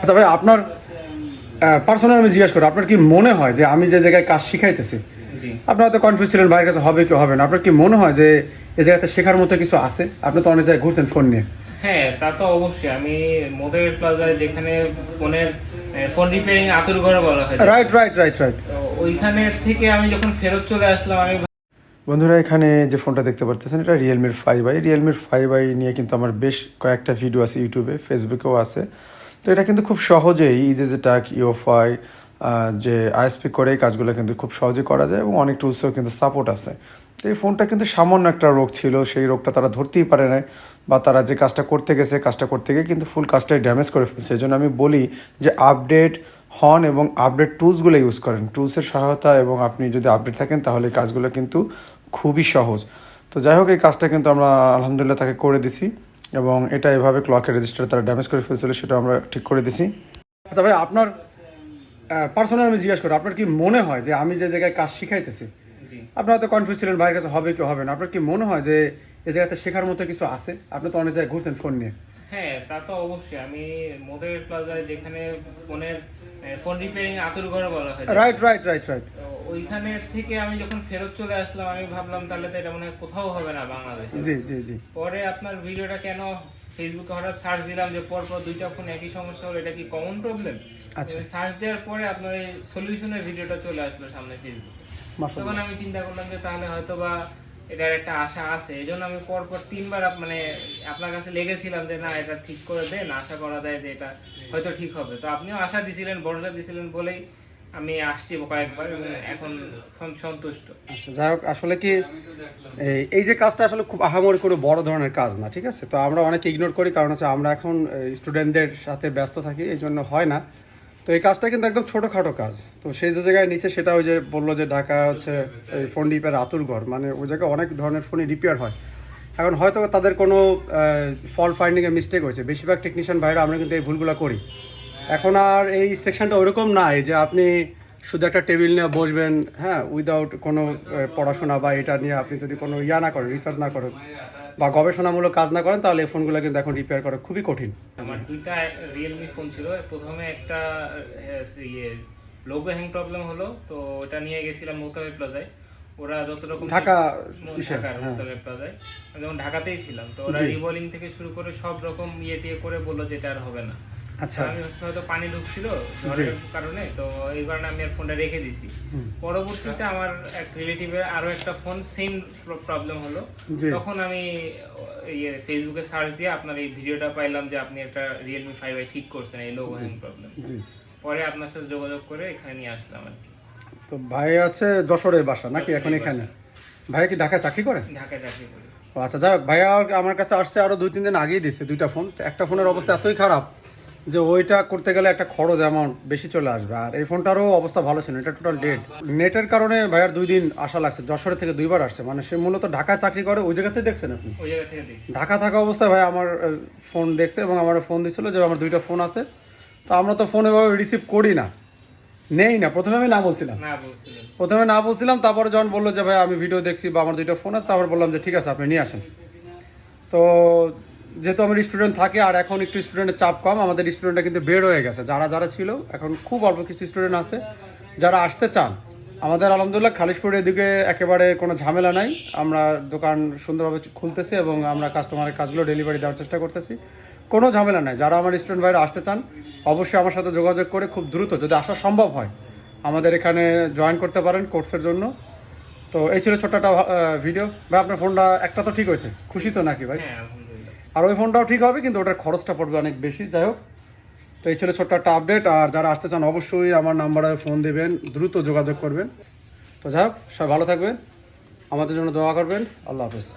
আচ্ছা ভাই, আপনার পার্সোনাল আমি জিজ্ঞাসা করি, আপনার কি মনে হয় যে আমি যে জায়গায় কাজ শিখাইতেছি, জি। আপনি হয়তো কনফিউজ ছিলেন ভাইয়ের কাছে হবে কি হবে না, আপনার কি মনে হয় যে এই জায়গাতে শেখার মতো কিছু আছে? আপনি তো অনেক জায়গায় ঘুরছেন ফোন নিয়ে। হ্যাঁ, তা তো অবশ্যই। আমি মোদের প্লাজায় যেখানে ফোনের ফোন রিপেয়ারিং আতুর ঘরে বলা হয়, রাইট রাইট রাইট রাইট। তো ওইখানে থেকে আমি যখন ফেরত চলে আসলাম, আমি বন্ধুরা, এখানে যে ফোনটা দেখতে পারতেছেন এটা রিয়েলমির 5i। রিয়েলমির 5i নিয়ে কিন্তু আমার বেশ কয়েকটা ভিডিও আছে ইউটিউবে, ফেসবুকেও আছে। তো এটা কিন্তু খুব সহজেই ইজেজেটাক ইওফাই যে আইএসপি করে এই কাজগুলো কিন্তু খুব সহজে করা যায় এবং অনেক টুলসেও কিন্তু সাপোর্ট আছে। তো এই ফোনটা কিন্তু সামান্য একটা রোগ ছিল, সেই রোগটা তারা ধরতেই পারে নাই, বা তারা যে কাজটা করতে গেছে কাজটা করতে গিয়ে কিন্তু ফুল কাজটাই ড্যামেজ করে ফেলছে। এই জন্য আমি বলি যে আপডেট হন এবং আপডেট টুলসগুলো ইউজ করেন। টুলসের সহায়তা এবং আপনি যদি আপডেট থাকেন তাহলে এই কাজগুলো কিন্তু খুবই সহজ। তো যাই হোক, এই কাজটা কিন্তু আমরা আলহামদুলিল্লাহ তাকে করে দিছি এবং এটা এভাবে ক্লকের রেজিস্টার তারা ড্যামেজ করে ফেলছিল, সেটা আমরা ঠিক করে দিছি। আচ্ছা ভাই, আপনার পার্সোনাল আমি জিজ্ঞাসা করি, আপনার কি মনে হয় যে আমি যে জায়গায় কাজ শিখাইতেছি, জি। আপনি হয়তো কনফিউজ ছিলেন ভাইয়ের কাছে হবে কি হবে না, আপনার কি মনে হয় যে এই জায়গাতে শেখার মতো কিছু আছে? আপনি তো অনেক জায়গায় ঘুরছেন ফোন নিয়ে। হ্যাঁ, তা তো অবশ্যই। আমি মোদের প্লাজায় যেখানে ফোনের ফোন রিপেয়ারিং আতুর ঘরে বলা হয়, রাইট রাইট রাইট রাইট। তো ওইখানে থেকে আমি যখন ফেরত চলে আসলাম, আমি ভাবলাম তাহলে তো এটা মনে হয় কোথাও হবে না বাংলাদেশে। জি জি জি। পরে আপনার ভিডিওটা কেন ফেসবুকে হঠাৎ সার্চ দিলাম যে পরপর দুইটা ফোন একই সমস্যা হলো, এটা কি কমন প্রবলেম? আচ্ছা। সার্চ দেওয়ার পরে আপনার এই সলিউশনের ভিডিওটা চলে আসলো সামনে ফেসবুকে। মাশাআল্লাহ। তখন আমি চিন্তা করলাম যে তাহলে হয়তো বা এটার একটা আশা আছে। এই জন্য আমি পরপর তিনবার মানে আপনার কাছে লেগেছিলাম যে না, এটা ঠিক করে দেন, আশা করা যায় যে এটা হয়তো ঠিক হবে। তো আপনিও আশা দিছিলেন, ভরসা দিছিলেন বলেই আমি আসছি কয়েকবার এবং এখন সন্তুষ্ট। আচ্ছা, যাই হোক, আসলে কি এই যে কাজটা আসলে খুব আহামরি কোনো বড় ধরনের কাজ না, ঠিক আছে? তো আমরা অনেকে ইগনোর করি, কারণ হচ্ছে আমরা এখন স্টুডেন্টদের সাথে ব্যস্ত থাকি, এই জন্য হয় না। তো এই কাজটা কিন্তু একদম ছোটোখাটো কাজ। তো সেই যে জায়গায় নিচে, সেটা ওই যে বললো যে ঢাকা হচ্ছে এই ফোন রিপেয়ার আতুর ঘর, মানে ওই জায়গায় অনেক ধরনের ফোনই রিপেয়ার হয়। এখন হয়তো তাদের কোনো ফল্ট ফাইন্ডিংয়ে মিস্টেক হয়েছে। বেশিরভাগ টেকনিশিয়ান ভাইরা আমরা কিন্তু এই ভুলগুলো করি। এখন আর এই সেকশনটা ওইরকম নাই যে আপনি শুধু একটা টেবিল নিয়ে বসবেন, হ্যাঁ, উইদাউট কোনো পড়াশোনা বা এটা নিয়ে আপনি যদি কোনো না করেন, রিসার্চ না করেন বা গবেষণামূলক কাজ না করেন, তাহলে এই ফোনগুলো কিন্তু এখন রিপেয়ার করা খুবই কঠিন। আমার দুইটা রিয়েলমি ফোন ছিল। প্রথমে একটা ইয়ে লোগো হ্যাং প্রবলেম হলো, তো ওটা নিয়ে গেছিলাম মোতাবেক প্লাজায়। ওরা যত রকম ঢাকা ঢাকার হ্যাঁ। মোতাবেক প্লাজায়, আমি যখন ঢাকাতেই ছিলাম, তো ওরা রিবলিং থেকে শুরু করে সব রকম টিয়ে করে বললো যে এটা আর হবে না। আচ্ছা। আমি হয়তো পানি ঢুকছিল ঝড়ের কারণে, তো এই কারণে আমি আর ফোনটা রেখে দিছি। পরবর্তীতে আমার এক রিলেটিভের আরো একটা ফোন সেম প্রবলেম হলো, তখন আমি ফেসবুকে সার্চ দিয়ে আপনার এই ভিডিওটা পাইলাম যে আপনি একটা রিয়েলমি 5i ঠিক করছেন এই লোগো হ্যাং প্রবলেম। পরে আপনার সাথে যোগাযোগ করে এখানে নিয়ে আসলাম আর কি। তো ভাই আছে যশোরের বাসা নাকি এখন এখানে? ভাই কি ঢাকায় চাকরি করে? ঢাকায় চাকরি করি। ও আচ্ছা, যাই হোক, ভাইয়া আমার কাছে আসছে আরও 2-3 দিন আগেই দিচ্ছে দুইটা ফোন। তো একটা ফোনের অবস্থা এতই খারাপ যে ওইটা করতে গেলে একটা খরচ অ্যামাউন্ট বেশি চলে আসবে, আর এই ফোনটারও অবস্থা ভালো ছিল, এটা টোটাল ডেড। নেটের কারণে ভাইয়ার 2 দিন আসা লাগছে, যশোরে থেকে 2বার আসছে। মানে সে মূলত ঢাকায় চাকরি করে, ওই জায়গাতেই দেখছেন আপনি? ওই জায়গা থেকে দেখছি। ঢাকা থাকা অবস্থায় ভাই আমার ফোন দেখছে এবং আমার ফোন দিচ্ছিল যে আমার 2টা ফোন আছে। তো আমরা তো ফোন এভাবে রিসিভ করি না, নেই না। প্রথমে আমি না বলছিলাম, তারপরে যখন বললো যে ভাই আমি ভিডিও দেখছি বা আমার 2টা ফোন আছে, তারপর বললাম যে ঠিক আছে আপনি নিয়ে আসেন। তো যেহেতু আমার স্টুডেন্ট থাকে আর এখন একটু স্টুডেন্টের চাপ কম, আমাদের স্টুডেন্টরা কিন্তু বের হয়ে গেছে। যারা যারা ছিল, এখন খুব অল্প কিছু স্টুডেন্ট আছে যারা আসতে চান। আমাদের আলহামদুলিল্লাহ খালিশপুরের দিকে একেবারে কোনো ঝামেলা নাই। আমরা দোকান সুন্দরভাবে খুলতেছি এবং আমরা কাস্টমারের কাজগুলো ডেলিভারি দেওয়ার চেষ্টা করতেছি, কোনো ঝামেলা নাই। যারা আমার স্টুডেন্ট ভাইরা আসতে চান, অবশ্যই আমার সাথে যোগাযোগ করে খুব দ্রুত, যদি আসা সম্ভব হয়, আমাদের এখানে জয়েন করতে পারেন কোর্সের জন্য। তো এই ছিল ছোট্ট একটা ভিডিও। ভাই আপনার ফোনটা একটা তো ঠিক হয়েছে, খুশি তো নাকি ভাই? হ্যাঁ, আলহামদুলিল্লাহ। আর ওই ফোনটাও ঠিক হবে, কিন্তু ওটার খরচটা পড়বে অনেক বেশি। যাই হোক, তো এই ছিল ছোট্ট একটা আপডেট। আর যারা আসতে চান অবশ্যই আমার নাম্বারে ফোন দেবেন, দ্রুত যোগাযোগ করবেন। তো যাই হোক, সবাই ভালো থাকবেন, আমাদের জন্য দোয়া করবেন। আল্লাহ হাফেজ।